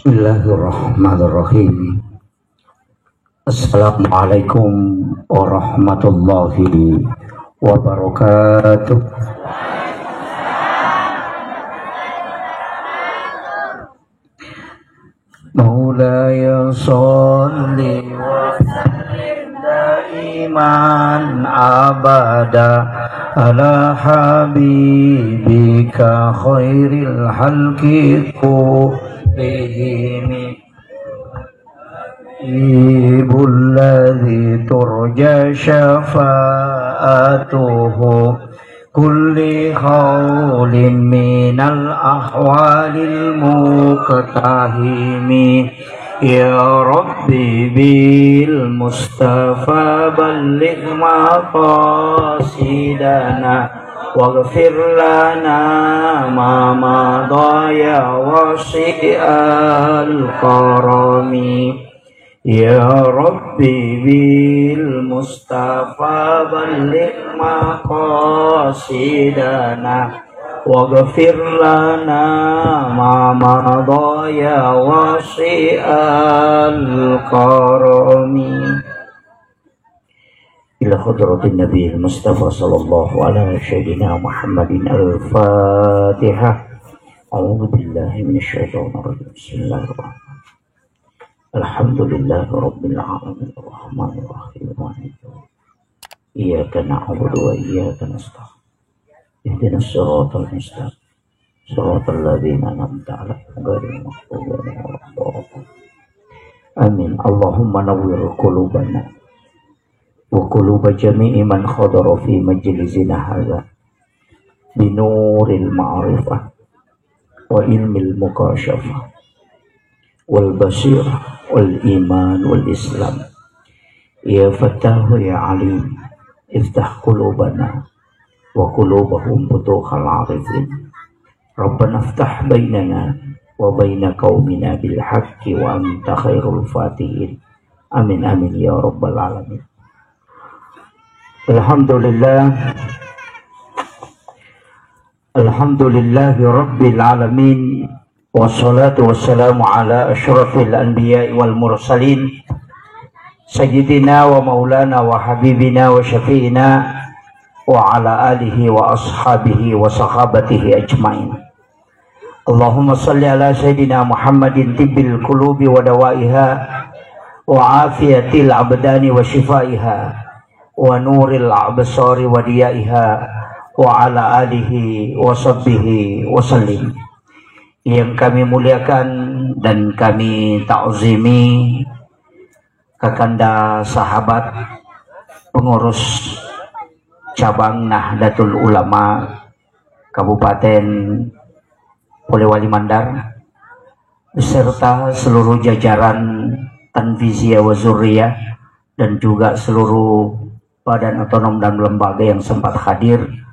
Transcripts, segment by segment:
Bismillahirrahmanirrahim. Assalamualaikum warahmatullahi wabarakatuh. Maulaya sholli wa sallim daiman abada ala habibika khairil halqi kullihim الذي ترجى شفاعته كل حول من الأحوال المقتحم يا ربي بالمصطفى بلغ مقاصدنا واغفر لنا ما مضى يا واسع الكرم يا ربي بالمصطفى بلغ مقاصدنا واغفر لنا ما مضى يا واسع الكرم إلى حضرة النبي المصطفى صلى الله على سيدنا محمد الفاتحة. أعوذ بالله من الشيطان الرجيم. بسم الله الرحمن الرحيم. Alhamdulillah Rabbil Alamin Ar-Rahmanir Rahim Iyyaka na'budu wa iyyaka nasta'in Ihdinas siratal mustaqim Siratal ladzina an'amta 'alaihim ghairil maghdubi 'alaihim waladdallin. Amin. Allahumma nawwir qulubana wa quluba jami'i man khadara fi majlisina hadza binuril ma'rifah wa ilmil mukashafah wal basirah wal iman wal islam. Ya Fattahu ya Alim, iftah qulubana wa qulubahum futuhal arifin. Rabbana iftah bainana wa baina qaumina bil haqqi wa anta khairul fatihin. Amin amin ya rabbal alamin. Alhamdulillahi rabbil alamin. Wassalatu wassalamu ala asyrafil anbiya'i wal mursalin sayyidina wa maulana wa habibina wa syafi'ina wa ala alihi wa ashabihi wa sahabatihi ajma'in. Allahumma salli ala sayyidina Muhammadin tibbil qulubi wa dawaiha wa afiyatil abdani wa shifaiha wa nuril absari wa diyaiha wa ala alihi wa sahbihi wa sallim. Yang kami muliakan dan kami ta'zimi kakanda sahabat pengurus cabang Nahdlatul Ulama Kabupaten Polewali Mandar beserta seluruh jajaran Tanfiziyah wa Zurriyah dan juga seluruh badan otonom dan lembaga yang sempat hadir.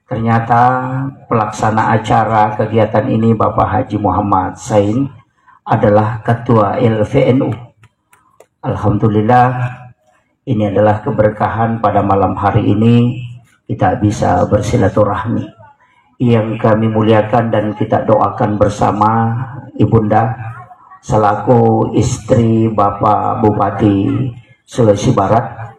Ternyata pelaksana acara kegiatan ini Bapak Haji Muhammad Sain adalah Ketua LVNU. Alhamdulillah, ini adalah keberkahan pada malam hari ini kita bisa bersilaturahmi. Yang kami muliakan dan kita doakan bersama Ibunda selaku istri Bapak Bupati Sulawesi Barat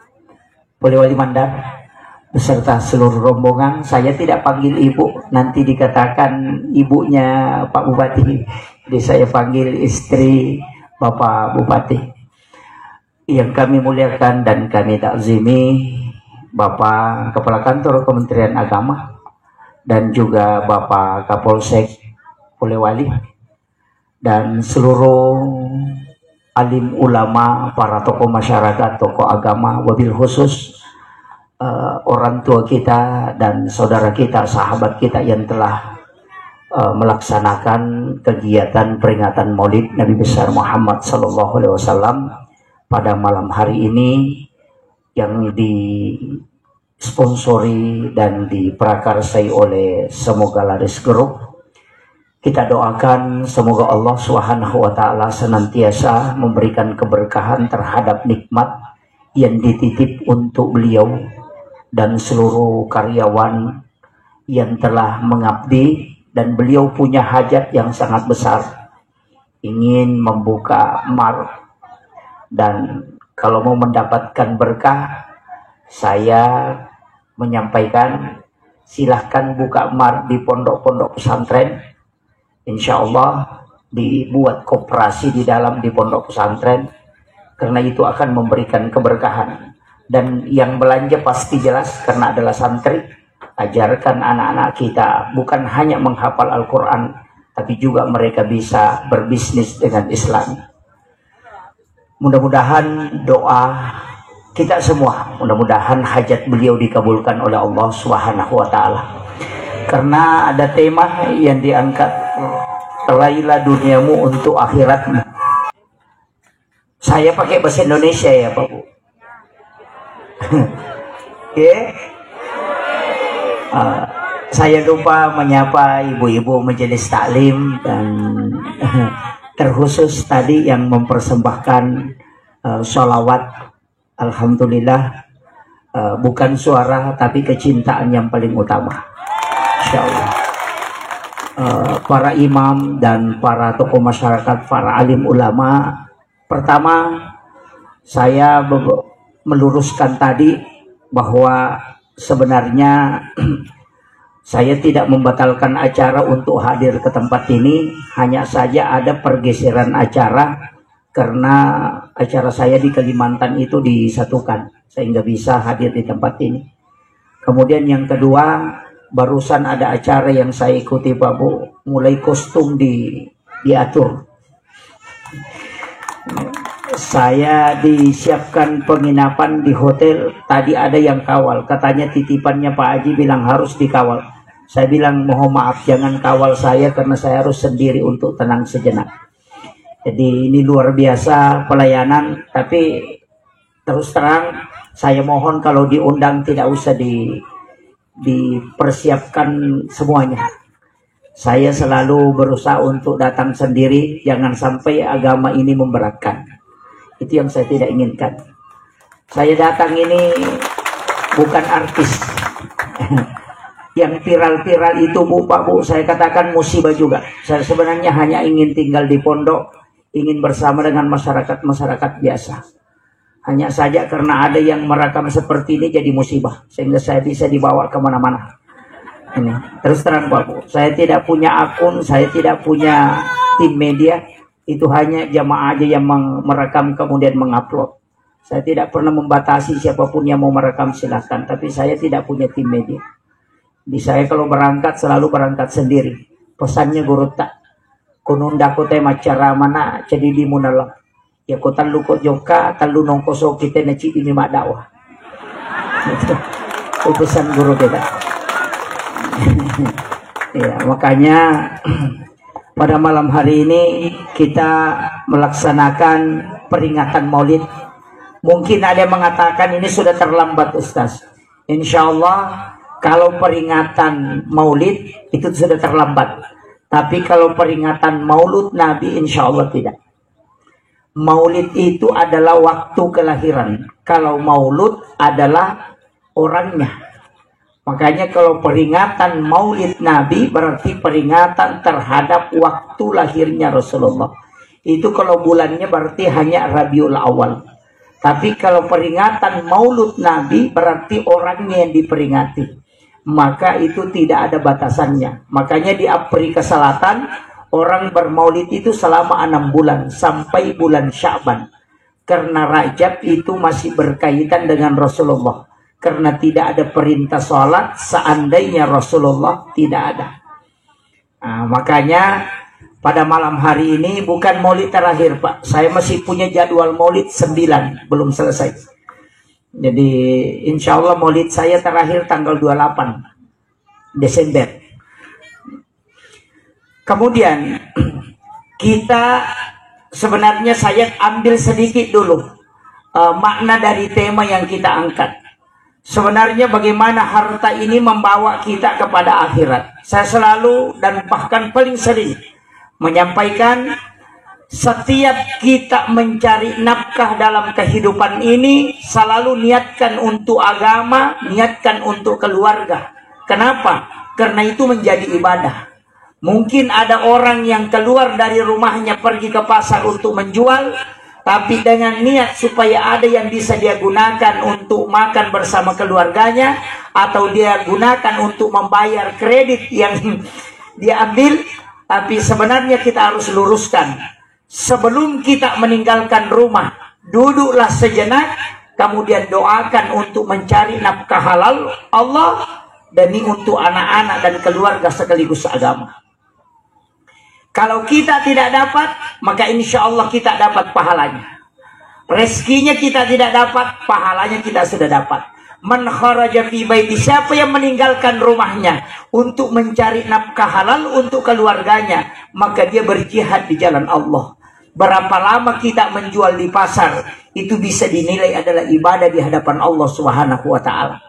Polewali Mandar beserta seluruh rombongan. Saya tidak panggil ibu, nanti dikatakan ibunya Pak Bupati, jadi saya panggil istri Bapak Bupati. Yang kami muliakan dan kami takzimi Bapak Kepala Kantor Kementerian Agama dan juga Bapak Kapolsek Polewali dan seluruh alim ulama, para tokoh masyarakat, tokoh agama, wabil khusus orang tua kita dan saudara kita, sahabat kita yang telah melaksanakan kegiatan peringatan Maulid Nabi besar Muhammad sallallahu alaihi wasallam pada malam hari ini yang disponsori dan diprakarsai oleh Semoga Laris Group. Kita doakan semoga Allah Subhanahu wa taala senantiasa memberikan keberkahan terhadap nikmat yang dititip untuk beliau dan seluruh karyawan yang telah mengabdi, dan beliau punya hajat yang sangat besar ingin membuka mar, dan kalau mau mendapatkan berkah, saya menyampaikan silahkan buka mar di pondok-pondok pesantren. Insya Allah dibuat koperasi di dalam di pondok pesantren, karena itu akan memberikan keberkahan. Dan yang belanja pasti jelas karena adalah santri. Ajarkan anak-anak kita bukan hanya menghafal Al-Quran, tapi juga mereka bisa berbisnis dengan Islam. Mudah-mudahan doa kita semua, mudah-mudahan hajat beliau dikabulkan oleh Allah Subhanahu wa Ta'ala. Karena ada tema yang diangkat, raihlah duniamu untuk akhiratmu. Saya pakai bahasa Indonesia ya Pak Bu. Oke. Saya lupa menyapa ibu-ibu majelis taklim dan terkhusus tadi yang mempersembahkan sholawat. Alhamdulillah, bukan suara tapi kecintaan yang paling utama. Insya Allah. Para imam dan para tokoh masyarakat, para alim ulama. Pertama, saya meluruskan tadi bahwa sebenarnya saya tidak membatalkan acara untuk hadir ke tempat ini, hanya saja ada pergeseran acara karena acara saya di Kalimantan itu disatukan, sehingga bisa hadir di tempat ini. Kemudian yang kedua, barusan ada acara yang saya ikuti Pak Bu, mulai kostum diatur. Saya disiapkan penginapan di hotel, tadi ada yang kawal, katanya titipannya Pak Haji bilang harus dikawal. Saya bilang mohon maaf jangan kawal saya karena saya harus sendiri untuk tenang sejenak. Jadi ini luar biasa pelayanan, tapi terus terang saya mohon kalau diundang tidak usah dipersiapkan semuanya. Saya selalu berusaha untuk datang sendiri, jangan sampai agama ini memberatkan. Itu yang saya tidak inginkan. Saya datang ini bukan artis. Yang viral-viral itu Bu, Pak Bu, saya katakan musibah juga. Saya sebenarnya hanya ingin tinggal di pondok, ingin bersama dengan masyarakat biasa. Hanya saja karena ada yang merekam seperti ini jadi musibah, sehingga saya bisa dibawa kemana-mana. Ini terus terang Pak Bu, saya tidak punya akun, saya tidak punya tim media. Itu hanya jamaah aja yang merekam kemudian mengupload. Saya tidak pernah membatasi siapapun yang mau merekam silahkan, tapi saya tidak punya tim media. Di saya kalau berangkat selalu berangkat sendiri. Pesannya guru tak kununda ko tema cara mana jadi di munala. Ya ko talu ko joka talu nongkoso kita naci ini mak dakwah. Itu pesan guru kita. Ya, makanya pada malam hari ini kita melaksanakan peringatan Maulid. Mungkin ada yang mengatakan ini sudah terlambat Ustaz. Insya Allah kalau peringatan Maulid itu sudah terlambat. Tapi kalau peringatan Maulud Nabi insya Allah tidak. Maulid itu adalah waktu kelahiran. Kalau Maulud adalah orangnya. Makanya kalau peringatan Maulid Nabi berarti peringatan terhadap waktu lahirnya Rasulullah. Itu kalau bulannya berarti hanya Rabiul Awal. Tapi kalau peringatan Maulud Nabi berarti orangnya yang diperingati. Maka itu tidak ada batasannya. Makanya di Afrika Selatan orang bermaulid itu selama 6 bulan sampai bulan Sya'ban. Karena Rajab itu masih berkaitan dengan Rasulullah. Karena tidak ada perintah sholat seandainya Rasulullah tidak ada. Nah, makanya pada malam hari ini bukan maulid terakhir Pak. Saya masih punya jadwal maulid 9 belum selesai. Jadi insya Allah maulid saya terakhir tanggal 28 Desember. Kemudian kita sebenarnya saya ambil sedikit dulu makna dari tema yang kita angkat. Sebenarnya bagaimana harta ini membawa kita kepada akhirat. Saya selalu dan bahkan paling sering menyampaikan setiap kita mencari nafkah dalam kehidupan ini selalu niatkan untuk agama, niatkan untuk keluarga. Kenapa? Karena itu menjadi ibadah. Mungkin ada orang yang keluar dari rumahnya pergi ke pasar untuk menjual, tapi dengan niat supaya ada yang bisa dia gunakan untuk makan bersama keluarganya, atau dia gunakan untuk membayar kredit yang dia ambil. Tapi sebenarnya kita harus luruskan, sebelum kita meninggalkan rumah, duduklah sejenak, kemudian doakan untuk mencari nafkah halal Allah demi untuk anak-anak dan keluarga sekaligus agama. Kalau kita tidak dapat, maka insya Allah kita dapat pahalanya. Rezekinya kita tidak dapat, pahalanya kita sudah dapat. Man kharaja fi baiti, siapa yang meninggalkan rumahnya untuk mencari nafkah halal untuk keluarganya, maka dia berjihad di jalan Allah. Berapa lama kita menjual di pasar, itu bisa dinilai adalah ibadah di hadapan Allah Subhanahu wa taala.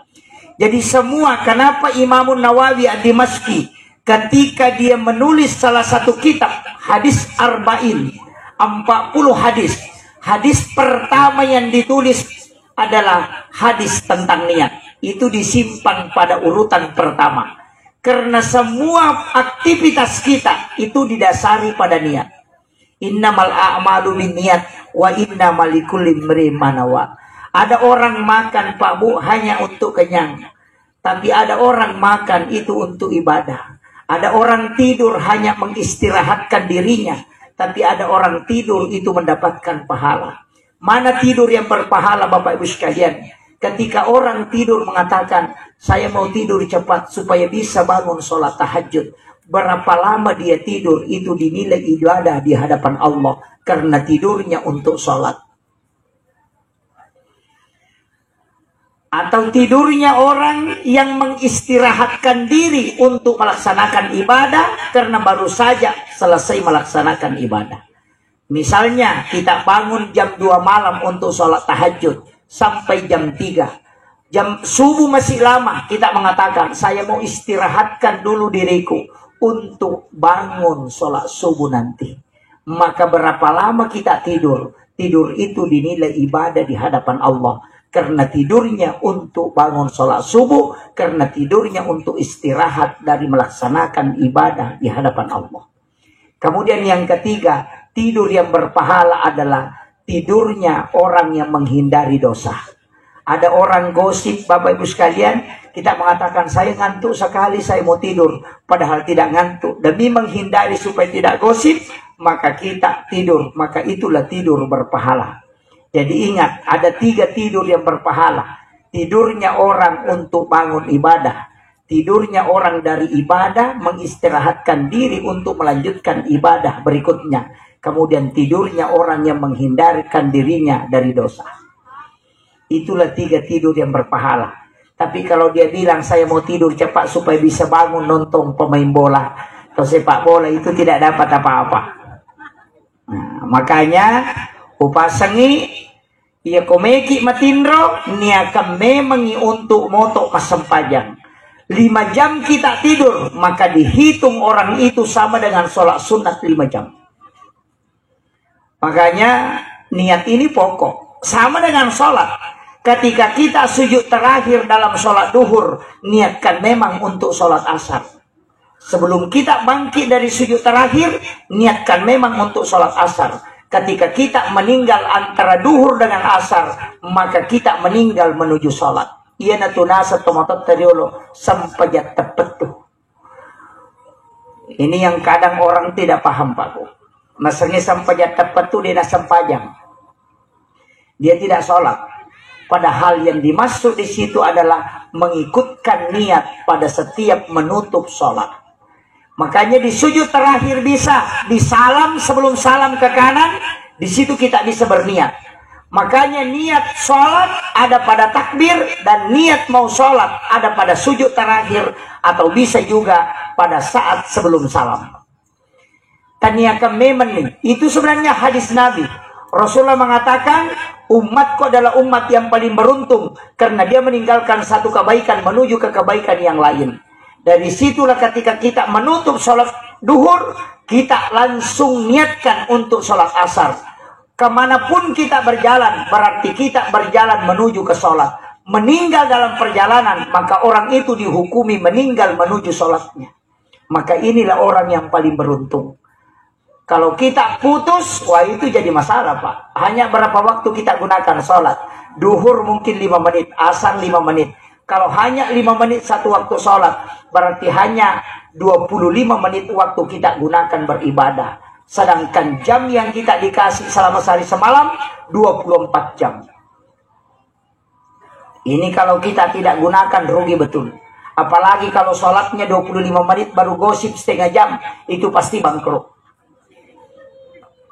Jadi semua, kenapa Imam Nawawi ad-Dimashqi ketika dia menulis salah satu kitab hadis arba'in, 40 hadis, hadis pertama yang ditulis adalah hadis tentang niat. Itu disimpan pada urutan pertama, karena semua aktivitas kita itu didasari pada niat. Innamal a'malu binniyat wa innamal likulli imrin ma nawa. Ada orang makan, Pak Bu, hanya untuk kenyang, tapi ada orang makan itu untuk ibadah. Ada orang tidur hanya mengistirahatkan dirinya, tapi ada orang tidur itu mendapatkan pahala. Mana tidur yang berpahala, Bapak Ibu sekalian? Ketika orang tidur mengatakan, saya mau tidur cepat supaya bisa bangun sholat tahajud. Berapa lama dia tidur, itu dinilai ibadah di hadapan Allah, karena tidurnya untuk sholat. Atau tidurnya orang yang mengistirahatkan diri untuk melaksanakan ibadah karena baru saja selesai melaksanakan ibadah. Misalnya kita bangun jam 2 malam untuk sholat tahajud sampai jam 3. Jam subuh masih lama, kita mengatakan saya mau istirahatkan dulu diriku untuk bangun sholat subuh nanti. Maka berapa lama kita tidur? Tidur itu dinilai ibadah di hadapan Allah. Karena tidurnya untuk bangun sholat subuh, karena tidurnya untuk istirahat dari melaksanakan ibadah di hadapan Allah. Kemudian yang ketiga, tidur yang berpahala adalah tidurnya orang yang menghindari dosa. Ada orang gosip, Bapak Ibu sekalian, kita mengatakan saya ngantuk sekali, saya mau tidur, padahal tidak ngantuk. Demi menghindari supaya tidak gosip, maka kita tidur, maka itulah tidur berpahala. Jadi ingat, ada 3 tidur yang berpahala. Tidurnya orang untuk bangun ibadah, tidurnya orang dari ibadah mengistirahatkan diri untuk melanjutkan ibadah berikutnya. Kemudian tidurnya orang yang menghindarkan dirinya dari dosa. Itulah 3 tidur yang berpahala. Tapi kalau dia bilang saya mau tidur cepat supaya bisa bangun nonton pemain bola atau sepak bola, itu tidak dapat apa-apa. Nah, makanya upasangi ia komeki matindro niaka memangi untuk moto kasempajang. 5 jam kita tidur, maka dihitung orang itu sama dengan sholat sunat 5 jam. Makanya niat ini pokok. Sama dengan sholat. Ketika kita sujud terakhir dalam sholat duhur, niatkan memang untuk sholat asar. Sebelum kita bangkit dari sujud terakhir, niatkan memang untuk sholat asar. Ketika kita meninggal antara duhur dengan asar, maka kita meninggal menuju sholat. Ia natunasa tomatot teriolo sampajat tepetu. Ini yang kadang orang tidak paham, Pak Bu. Maksudnya sampajat tepetu dia sampajang. Dia tidak sholat. Padahal yang dimaksud di situ adalah mengikutkan niat pada setiap menutup sholat. Makanya di sujud terakhir bisa, di salam sebelum salam ke kanan, di situ kita bisa berniat. Makanya niat sholat ada pada takbir, dan niat mau sholat ada pada sujud terakhir, atau bisa juga pada saat sebelum salam. Taniakan memang nih, itu sebenarnya hadis Nabi. Rasulullah mengatakan, umatku adalah umat yang paling beruntung, karena dia meninggalkan satu kebaikan menuju ke kebaikan yang lain. Dari situlah ketika kita menutup sholat duhur, kita langsung niatkan untuk sholat asar. Kemanapun kita berjalan, berarti kita berjalan menuju ke sholat. Meninggal dalam perjalanan, maka orang itu dihukumi meninggal menuju sholatnya. Maka inilah orang yang paling beruntung. Kalau kita putus, wah itu jadi masalah, Pak. Hanya berapa waktu kita gunakan sholat. Duhur mungkin 5 menit, asar 5 menit. Kalau hanya 5 menit satu waktu sholat, berarti hanya 25 menit waktu kita gunakan beribadah. Sedangkan jam yang kita dikasih selama sehari semalam, 24 jam. Ini kalau kita tidak gunakan, rugi betul. Apalagi kalau sholatnya 25 menit baru gosip setengah jam, itu pasti bangkrut.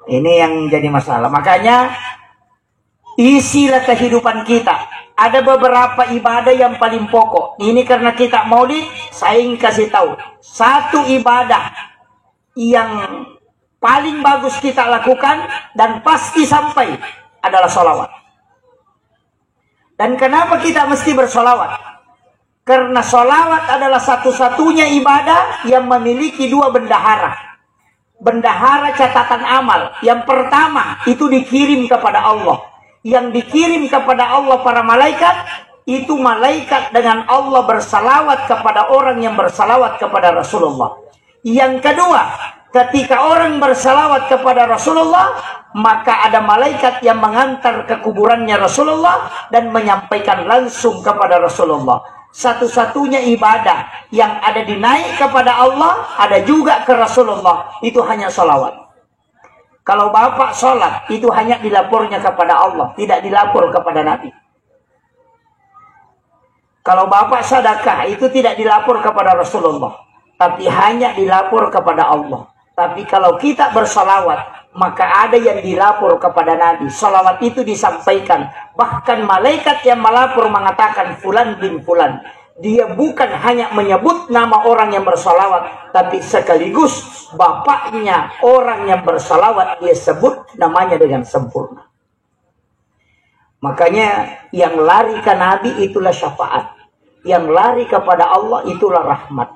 Ini yang jadi masalah. Makanya isilah kehidupan kita. Ada beberapa ibadah yang paling pokok. Ini karena kita maulid, saya ingin kasih tahu. Satu ibadah yang paling bagus kita lakukan dan pasti sampai adalah sholawat. Dan kenapa kita mesti bersolawat? Karena sholawat adalah satu-satunya ibadah yang memiliki 2 bendahara. Bendahara catatan amal. Yang pertama itu dikirim kepada Allah. Yang dikirim kepada Allah para malaikat, itu malaikat dengan Allah bersalawat kepada orang yang bersalawat kepada Rasulullah. Yang kedua, ketika orang bersalawat kepada Rasulullah, maka ada malaikat yang mengantar ke kuburannya Rasulullah dan menyampaikan langsung kepada Rasulullah. Satu-satunya ibadah yang ada dinaik kepada Allah, ada juga ke Rasulullah, itu hanya sholawat. Kalau bapak sholat, itu hanya dilapornya kepada Allah, tidak dilapor kepada Nabi. Kalau bapak sedekah, itu tidak dilapor kepada Rasulullah, tapi hanya dilapor kepada Allah. Tapi kalau kita bersolawat, maka ada yang dilapor kepada Nabi. Sholawat itu disampaikan. Bahkan malaikat yang melapor mengatakan fulan bin fulan. Dia bukan hanya menyebut nama orang yang bersolawat, tapi sekaligus bapaknya orang yang bersolawat dia sebut namanya dengan sempurna. Makanya yang lari ke Nabi itulah syafaat. Yang lari kepada Allah itulah rahmat.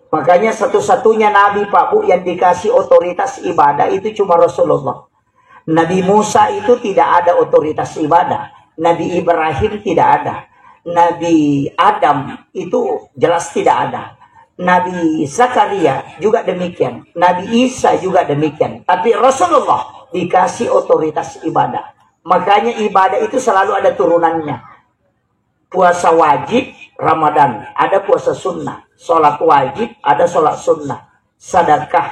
Makanya satu-satunya Nabi Pak Bu yang dikasih otoritas ibadah itu cuma Rasulullah. Nabi Musa itu tidak ada otoritas ibadah. Nabi Ibrahim tidak ada. Nabi Adam itu jelas tidak ada. Nabi Zakaria juga demikian. Nabi Isa juga demikian. Tapi Rasulullah dikasih otoritas ibadah. Makanya ibadah itu selalu ada turunannya. Puasa wajib Ramadan, ada puasa sunnah. Sholat wajib, ada sholat sunnah. Sedekah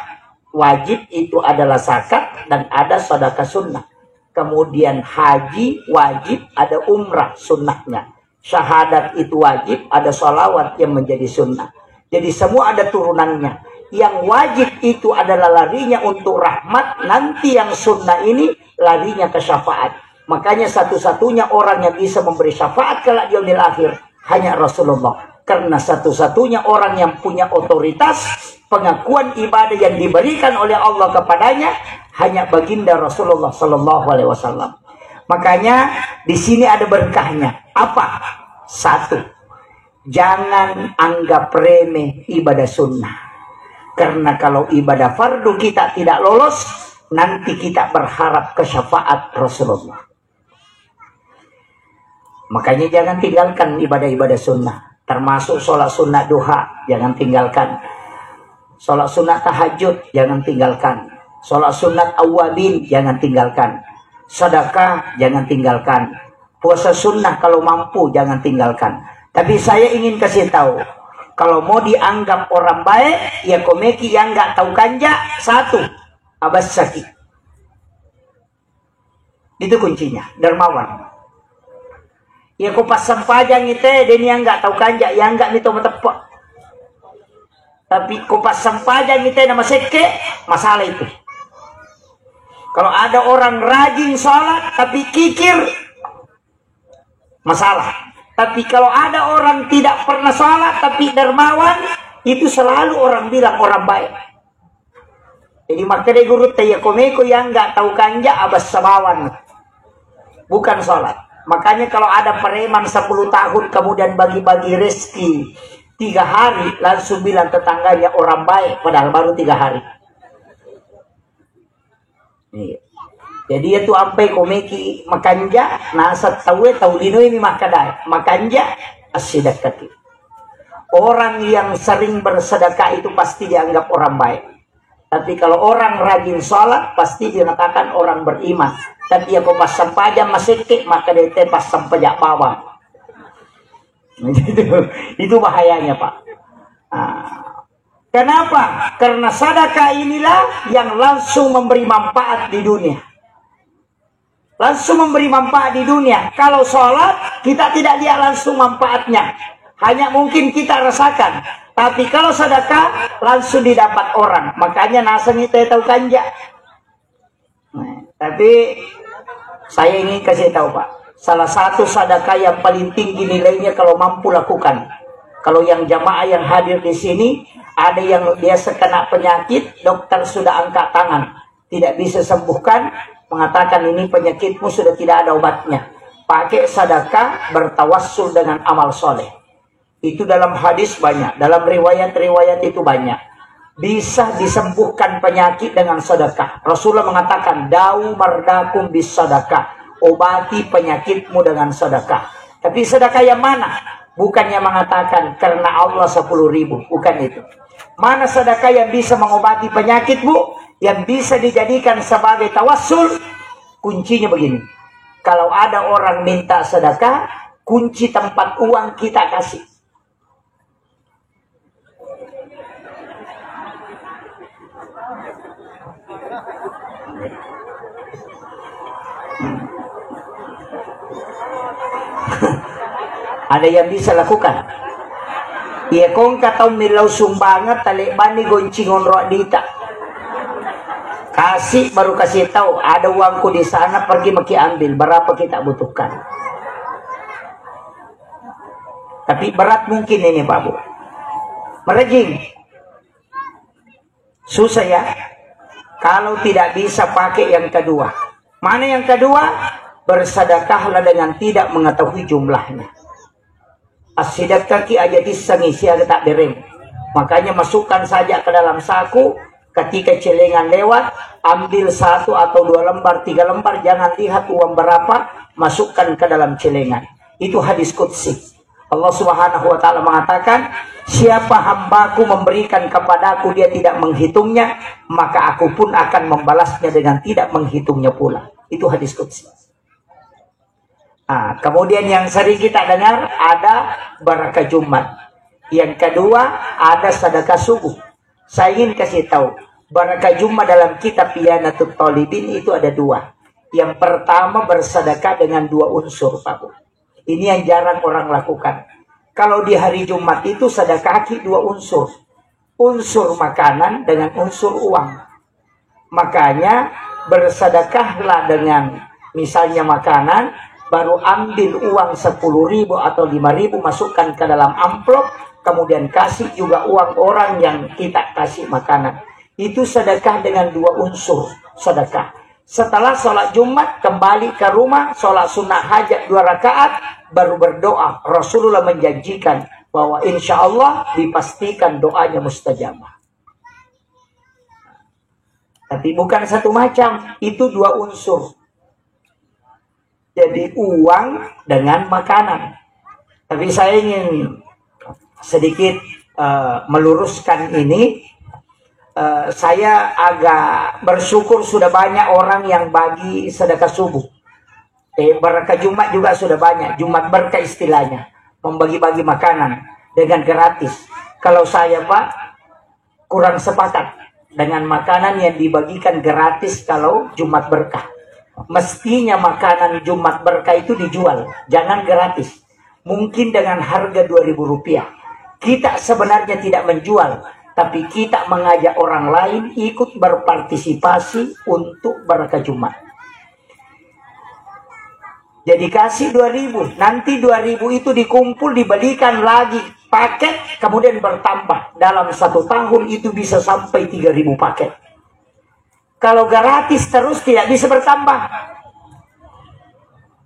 wajib itu adalah zakat dan ada sedekah sunnah. Kemudian haji wajib, ada umrah sunnahnya. Syahadat itu wajib, ada sholawat yang menjadi sunnah. Jadi semua ada turunannya. Yang wajib itu adalah larinya untuk rahmat. Nanti yang sunnah ini larinya ke syafaat. Makanya satu-satunya orang yang bisa memberi syafaat kelak di yaumil akhir hanya Rasulullah. Karena satu-satunya orang yang punya otoritas pengakuan ibadah yang diberikan oleh Allah kepadanya hanya baginda Rasulullah Sallallahu Alaihi Wasallam. Makanya di sini ada berkahnya. Apa? Satu, jangan anggap remeh ibadah sunnah. Karena kalau ibadah fardu kita tidak lolos, nanti kita berharap ke syafaat Rasulullah. Makanya jangan tinggalkan ibadah-ibadah sunnah. Termasuk sholat sunnah duha, jangan tinggalkan. Sholat sunnah tahajud, jangan tinggalkan. Sholat sunnah awalin, jangan tinggalkan. Sedekah, jangan tinggalkan. Puasa sunnah kalau mampu, jangan tinggalkan. Tapi saya ingin kasih tahu, kalau mau dianggap orang baik, ya komeki yang nggak tahu kanja, satu, abas sakit. Itu kuncinya, dermawan. Ya kupas sempajang itu dan yang nggak tahu kanja, yang nggak itu metepok. Tapi kupas sempajang itu nama seke, masalah itu. Kalau ada orang rajin sholat tapi kikir, masalah. Tapi kalau ada orang tidak pernah sholat tapi dermawan, itu selalu orang bilang orang baik. Jadi makanya guru tanya komeko yang nggak tahu kanja abas samawan, bukan sholat. Makanya kalau ada preman 10 tahun kemudian bagi-bagi rezeki 3 hari, langsung bilang tetangganya orang baik, padahal baru 3 hari. Nih. Jadi itu ampai komeki makanja, nasat tahu lino ini makadai, makanja asidakati. Orang yang sering bersedekah itu pasti dianggap orang baik. Tapi kalau orang rajin sholat, pasti dikatakan orang beriman. Tapi aku pas sampajak masih maka dia pas sampajak bawah. Itu bahayanya, Pak. Kenapa? Karena sedekah inilah yang langsung memberi manfaat di dunia. Langsung memberi manfaat di dunia. Kalau sholat, kita tidak lihat langsung manfaatnya. Hanya mungkin kita rasakan. Tapi kalau sedekah, langsung didapat orang. Makanya nasa itu tahu kanja. Tapi saya ingin kasih tahu, Pak. Salah satu sedekah yang paling tinggi nilainya kalau mampu lakukan. Kalau yang jamaah yang hadir di sini, ada yang dia kena penyakit, dokter sudah angkat tangan. Tidak bisa sembuhkan, mengatakan ini penyakitmu sudah tidak ada obatnya. Pakai sedekah, bertawassul dengan amal soleh. Itu dalam hadis banyak, dalam riwayat-riwayat itu banyak. Bisa disembuhkan penyakit dengan sedekah. Rasulullah mengatakan, dau mardakum bis sedekah. Obati penyakitmu dengan sedekah. Tapi sedekah yang mana? Bukannya mengatakan karena Allah 10.000, bukan itu. Mana sedekah yang bisa mengobati penyakitmu, yang bisa dijadikan sebagai tawassul? Kuncinya begini. Kalau ada orang minta sedekah, kunci tempat uang kita kasih. Ada yang bisa lakukan. Ya kong katau milau sumbangan talik bani goncingon roh dita. Kasih baru kasih tahu ada uangku di sana, pergi maki ambil berapa kita butuhkan. Tapi berat mungkin ini Pak Bu. Merejing. Susah ya. Kalau tidak bisa pakai yang kedua. Mana yang kedua? Bersedekahlah dengan tidak mengetahui jumlahnya. As-sidaqah ki ajadis sangisi ada tak dereng. Makanya masukkan saja ke dalam saku. Ketika celengan lewat, ambil 1 atau 2 lembar, 3 lembar, jangan lihat uang berapa, masukkan ke dalam celengan. Itu hadis qudsi. Allah Subhanahu wa taala mengatakan, siapa hambaku memberikan kepadaku dia tidak menghitungnya, maka aku pun akan membalasnya dengan tidak menghitungnya pula. Itu hadis qudsi. Kemudian yang sering kita dengar ada barakah Jumat. Yang kedua ada sedekah subuh. Saya ingin kasih tahu, barakah Jumat dalam kitab Iyanatul Talibin itu ada 2. Yang pertama bersedekah dengan 2 unsur, Pak Bu. Ini yang jarang orang lakukan. Kalau di hari Jumat itu sedekah 2 unsur. Unsur makanan dengan unsur uang. Makanya bersedekahlah dengan misalnya makanan, baru ambil uang 10.000 atau 5.000, masukkan ke dalam amplop, kemudian kasih juga uang orang yang kita kasih makanan. Itu sedekah dengan 2 unsur sedekah. Setelah sholat Jumat, kembali ke rumah, sholat sunnah hajat 2 rakaat, baru berdoa. Rasulullah menjanjikan bahwa insya Allah dipastikan doanya mustajabah. Tapi bukan satu macam, itu 2 unsur. Jadi uang dengan makanan. Tapi saya ingin sedikit meluruskan ini. Saya agak bersyukur sudah banyak orang yang bagi sedekah subuh. Barakah Jumat juga sudah banyak. Jumat berkah istilahnya. Membagi-bagi makanan dengan gratis. Kalau saya Pak, kurang sepakat dengan makanan yang dibagikan gratis kalau Jumat berkah. Mestinya makanan Jumat berkah itu dijual, jangan gratis. Mungkin dengan harga Rp2.000. Kita sebenarnya tidak menjual, tapi kita mengajak orang lain ikut berpartisipasi untuk barakah Jumat. Jadi kasih 2.000, nanti 2.000 itu dikumpul, dibelikan lagi paket, kemudian bertambah. Dalam 1 tahun itu bisa sampai 3.000 paket. Kalau gratis terus tidak bisa bertambah.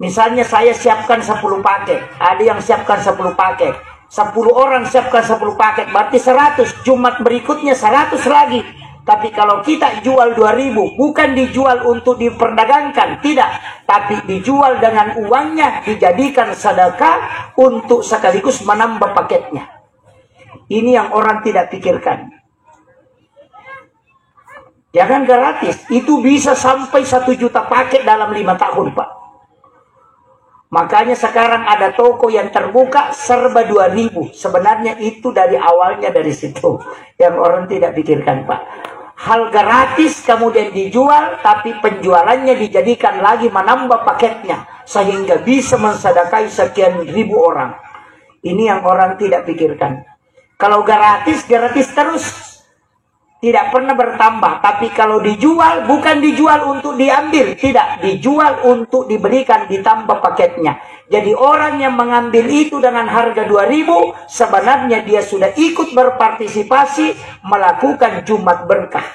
Misalnya saya siapkan 10 paket. Ada yang siapkan 10 paket. 10 orang siapkan 10 paket. Berarti 100. Jumat berikutnya 100 lagi. Tapi kalau kita jual 2.000. Bukan dijual untuk diperdagangkan. Tidak. Tapi dijual dengan uangnya. Dijadikan sedekah untuk sekaligus menambah paketnya. Ini yang orang tidak pikirkan. Jangan gratis, itu bisa sampai 1 juta paket dalam 5 tahun, Pak. Makanya sekarang ada toko yang terbuka serba 2.000. Sebenarnya itu dari awalnya dari situ. Yang orang tidak pikirkan, Pak. Hal gratis kemudian dijual, tapi penjualannya dijadikan lagi menambah paketnya. Sehingga bisa mensedekahi sekian ribu orang. Ini yang orang tidak pikirkan. Kalau gratis, gratis terus. Tidak pernah bertambah. Tapi kalau dijual, bukan dijual untuk diambil. Tidak, dijual untuk diberikan, ditambah paketnya. Jadi orang yang mengambil itu dengan harga 2.000, sebenarnya dia sudah ikut berpartisipasi melakukan Jumat berkah.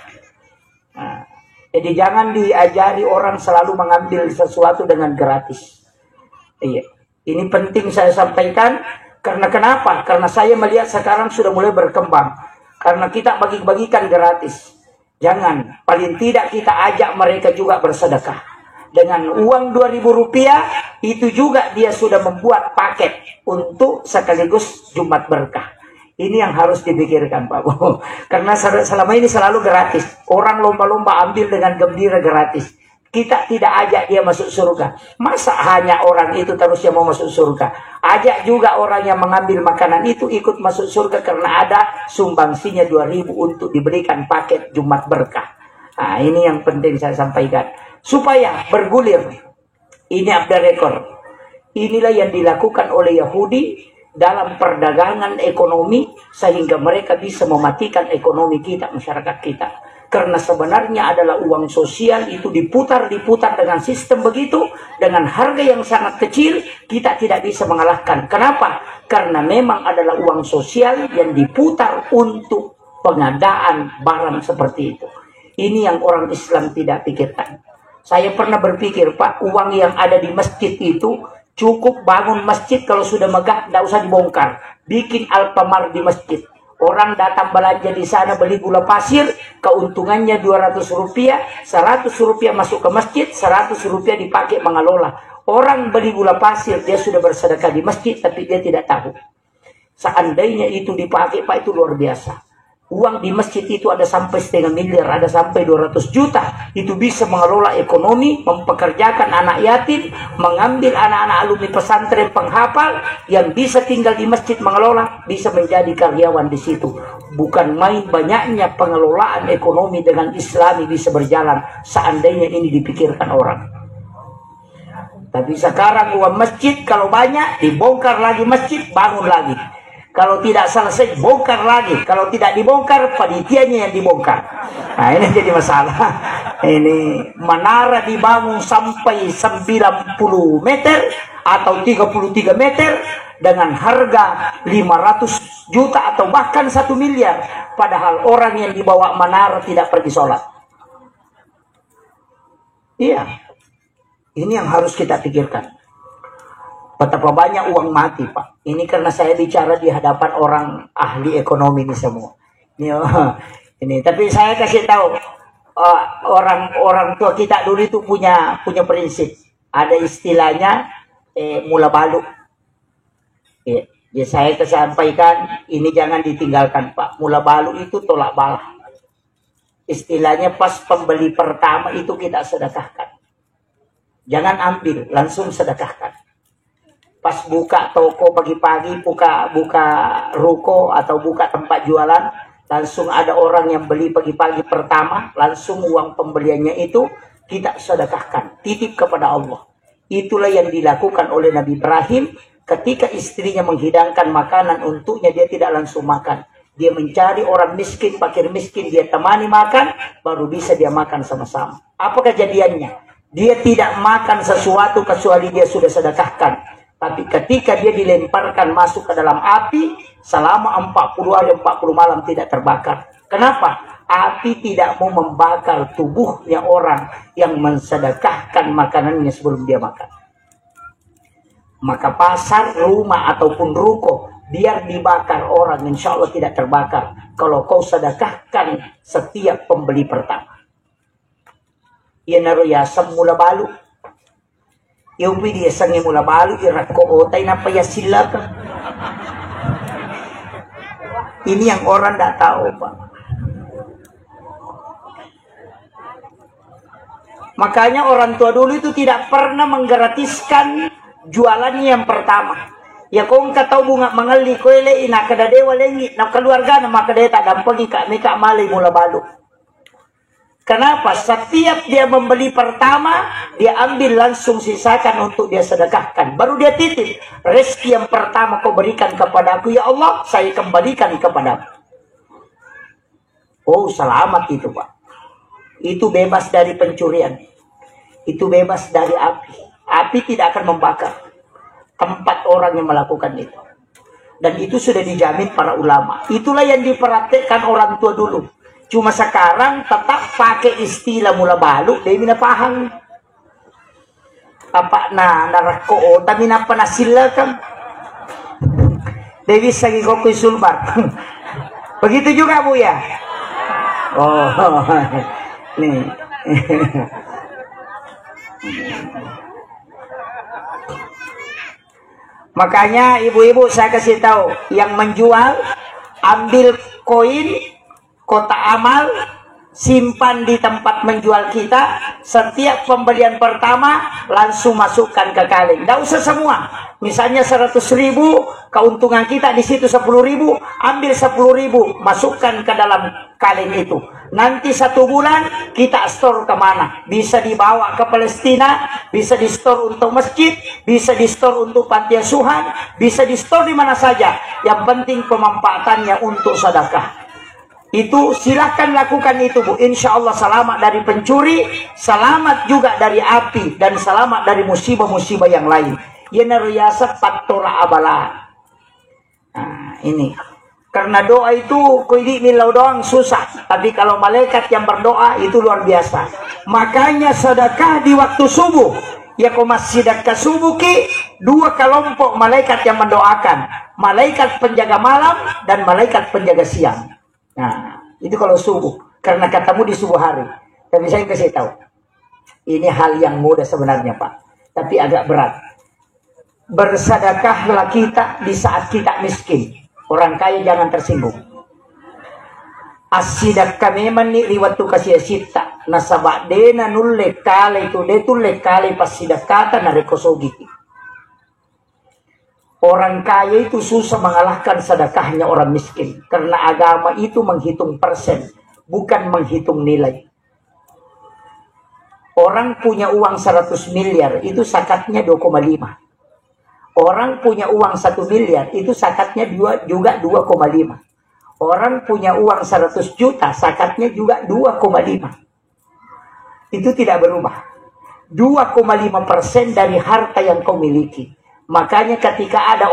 Nah, jadi jangan diajari orang selalu mengambil sesuatu dengan gratis. Iya, ini penting saya sampaikan. Karena kenapa? Karena saya melihat sekarang sudah mulai berkembang. Karena kita bagi-bagikan gratis. Jangan, paling tidak kita ajak mereka juga bersedekah. Dengan uang 2.000 rupiah, itu juga dia sudah membuat paket untuk sekaligus Jumat berkah. Ini yang harus dipikirkan, Pak Bu. Karena selama ini selalu gratis. Orang lomba-lomba ambil dengan gembira gratis. Kita tidak ajak dia masuk surga. Masa hanya orang itu terus yang mau masuk surga? Ajak juga orang yang mengambil makanan itu ikut masuk surga karena ada sumbangsinya 2.000 untuk diberikan paket Jumat berkah. Nah, ini yang penting saya sampaikan. Supaya bergulir. Ini abda rekor. Inilah yang dilakukan oleh Yahudi dalam perdagangan ekonomi sehingga mereka bisa mematikan ekonomi kita, masyarakat kita. Karena sebenarnya adalah uang sosial itu diputar dengan sistem begitu, dengan harga yang sangat kecil, kita tidak bisa mengalahkan. Kenapa? Karena memang adalah uang sosial yang diputar untuk pengadaan barang seperti itu. Ini yang orang Islam tidak pikirkan. Saya pernah berpikir, Pak, uang yang ada di masjid itu cukup bangun masjid kalau sudah megah, tidak usah dibongkar. Bikin Alfamart di masjid. Orang datang belanja di sana beli gula pasir, keuntungannya 200 rupiah, 100 rupiah masuk ke masjid, 100 rupiah dipakai mengelola. Orang beli gula pasir, dia sudah bersedekah di masjid, tapi dia tidak tahu. Seandainya itu dipakai, Pak, itu luar biasa. Uang di masjid itu ada sampai 1,5 miliar, ada sampai 200 juta. Itu bisa mengelola ekonomi, mempekerjakan anak yatim, mengambil anak-anak alumni pesantren penghafal yang bisa tinggal di masjid mengelola, bisa menjadi karyawan di situ. Bukan main banyaknya pengelolaan ekonomi dengan Islami bisa berjalan seandainya ini dipikirkan orang. Tapi sekarang uang masjid kalau banyak dibongkar lagi masjid, bangun lagi. Kalau tidak selesai, bongkar lagi. Kalau tidak dibongkar, panitianya yang dibongkar. Nah, ini jadi masalah. Ini menara dibangun sampai 90 meter atau 33 meter dengan harga 500 juta atau bahkan 1 miliar. Padahal orang yang dibawa menara tidak pergi sholat. Iya. Ini yang harus kita pikirkan. Betapa banyak uang mati, Pak. Ini karena saya bicara di hadapan orang ahli ekonomi ini semua. Ini. Tapi saya kasih tahu orang tua kita dulu itu punya prinsip. Ada istilahnya mula balu. Ya, saya sampaikan ini jangan ditinggalkan, Pak. Mula balu itu tolak bala. Istilahnya pas pembeli pertama itu kita sedekahkan. Jangan ambil, langsung sedekahkan. Pas buka toko pagi-pagi, buka ruko atau buka tempat jualan, langsung ada orang yang beli pagi-pagi pertama, langsung uang pembeliannya itu kita sedekahkan, titip kepada Allah. Itulah yang dilakukan oleh Nabi Ibrahim ketika istrinya menghidangkan makanan untuknya, dia tidak langsung makan. Dia mencari orang miskin, fakir miskin, dia temani makan, baru bisa dia makan sama-sama. Apa kejadiannya? Dia tidak makan sesuatu kecuali dia sudah sedekahkan. Tapi ketika dia dilemparkan masuk ke dalam api, selama 40 hari 40 malam tidak terbakar. Kenapa? Api tidak mau membakar tubuhnya orang yang mensedekahkan makanannya sebelum dia makan. Maka pasar, rumah ataupun ruko, biar dibakar orang, insya Allah tidak terbakar. Kalau kau sedekahkan setiap pembeli pertama. Ia naruh yasam mula balu. Yung pwede sang mula balu, irat ko otay na payasilak. Ini yang orang tidak tahu, Pak. Makanya orang tua dulu itu tidak pernah menggratiskan jualannya yang pertama. Ya kau nggak tahu bunga mengali koile ina kada dewa lengi nak keluarga nama kada tak dampangi kak meka malai mula balu. Kenapa? Setiap dia membeli pertama, dia ambil langsung sisakan untuk dia sedekahkan. Baru dia titip. Rezeki yang pertama kau berikan kepadaku, ya Allah, saya kembalikan kepadamu. Oh, selamat itu, Pak. Itu bebas dari pencurian. Itu bebas dari api. Api tidak akan membakar tempat orang yang melakukan itu. Dan itu sudah dijamin para ulama. Itulah yang diperhatikan orang tua dulu. Cuma sekarang tetap pakai istilah mula balu, dia mina paham. Apa narako, tapi napa nasilakan. Dewi sagi kopi sulbar. Begitu juga Bu ya. Oh, nih. Makanya ibu-ibu saya kasih tahu, yang menjual ambil koin kotak amal, simpan di tempat menjual kita. Setiap pembelian pertama langsung masukkan ke kaleng. Tidak usah semua. Misalnya 100.000, keuntungan kita di situ 10.000, ambil 10.000, masukkan ke dalam kaleng itu. Nanti 1 bulan kita store kemana? Bisa dibawa ke Palestina, bisa di store untuk masjid, bisa di store untuk panti asuhan, bisa di store di mana saja. Yang penting pemanfaatannya untuk sedekah. Itu silahkan lakukan itu Bu. Insya Allah selamat dari pencuri, selamat juga dari api, dan selamat dari musibah-musibah yang lain. Yenariyasa faktora abala. Nah, ini. Karena doa itu kuidi milau doang susah. Tapi kalau malaikat yang berdoa itu luar biasa. Makanya sedekah di waktu subuh. Ya komas sedekah subuh ki, 2 kelompok malaikat yang mendoakan. Malaikat penjaga malam dan malaikat penjaga siang. Nah, itu kalau subuh. Karena katamu di subuh hari. Tapi saya kasih tahu. Ini hal yang mudah sebenarnya Pak. Tapi agak berat. Bersedekahlah kita di saat kita miskin. Orang kaya jangan tersinggung. Asidak kami mani riwatu kasih sita. Nasabak dena nulle kale itu. Detulle kale pas sidak kata narekosogiti. Orang kaya itu susah mengalahkan sedekahnya orang miskin. Karena agama itu menghitung persen. Bukan menghitung nilai. Orang punya uang 100 miliar. Itu zakatnya 2,5. Orang punya uang 1 miliar. Itu zakatnya juga 2,5. Orang punya uang 100 juta. Zakatnya juga 2,5. Itu tidak berubah. 2,5% dari harta yang kau miliki. Makanya ketika ada